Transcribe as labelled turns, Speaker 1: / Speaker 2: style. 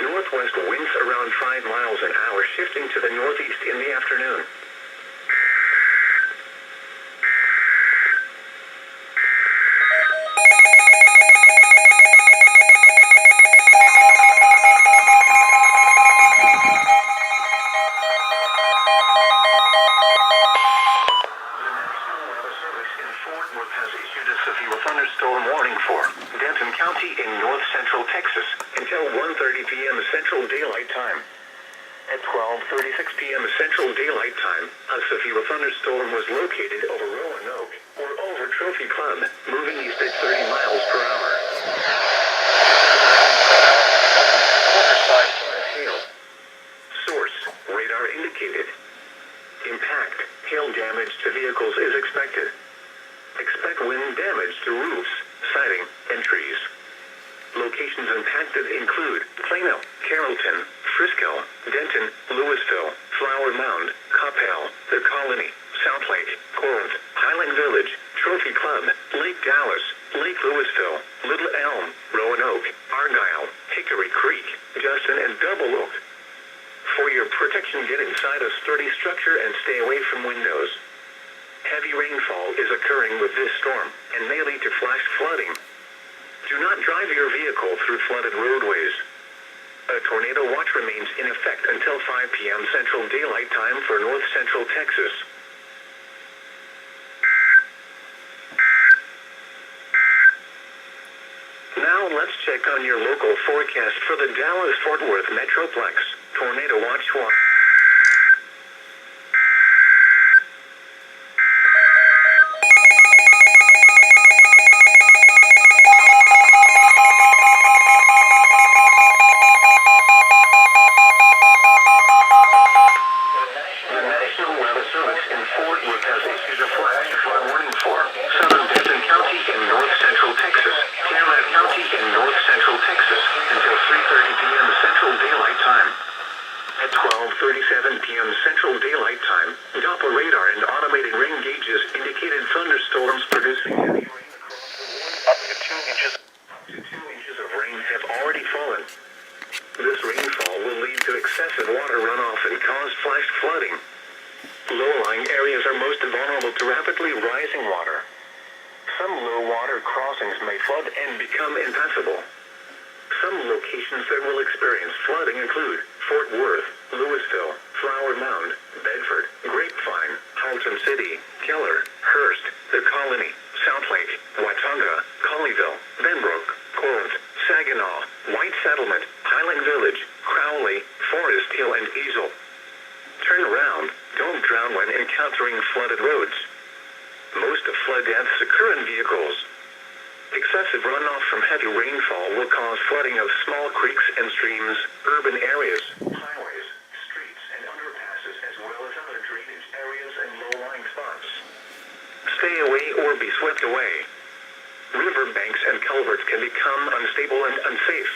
Speaker 1: Northwest winds around 5 miles an hour, shifting to the northeast in the afternoon. Thunderstorm warning for Denton County in north central Texas until 1:30 p.m. Central Daylight Time. At 12:36 p.m. Central Daylight Time, a severe thunderstorm was located over Roanoke or over Trophy Club, moving east at 30 miles per hour. Hail. Source: radar indicated. Impact: hail damage to vehicles is expected. Expect wind damage to roofs, siding, and trees. Locations impacted include Plano, Carrollton, Frisco, Denton, Louisville, Flower Mound, Coppell, The Colony, Southlake, Corinth, Highland Village, Trophy Club, Lake Dallas, Lake Louisville, Little Elm, Roanoke, Argyle, Hickory Creek, Justin, and Double Oak. For your protection, get inside a sturdy structure and stay away from windows. Heavy rainfall is occurring with this storm and may lead to flash flooding. Do not drive your vehicle through flooded roadways. A tornado watch remains in effect until 5 p.m. Central Daylight Time for north central Texas. Now let's check on your local forecast for the Dallas-Fort Worth Metroplex. Tornado watch. Central Texas, Tarrant County in north central Texas, until 3:30 p.m. Central Daylight Time. At 12:37 p.m. Central Daylight Time, Doppler radar and automated rain gauges indicated thunderstorms producing heavy rain across the up to 2 inches. 2 inches of rain have already fallen. This rainfall will lead to excessive water runoff and cause flash flooding. Low-lying areas are most vulnerable to rapidly rising water. Some low-water crossings may flood and become impassable. Some locations that will experience flooding include Fort Worth, Louisville, Flower Mound, Bedford, Grapevine, Halton City, Keller, Hurst, The Colony, Southlake, Watauga, Colleyville, Benbrook, Corinth, Saginaw, White Settlement, Highland Village, Crowley, Forest Hill, and Easel. Turn around, don't drown when encountering flooded roads. Most of flood deaths occur in vehicles. Excessive runoff from heavy rainfall will cause flooding of small creeks and streams, urban areas, highways, streets, and underpasses, as well as other drainage areas and low-lying spots. Stay away or be swept away. River banks and culverts can become unstable and unsafe.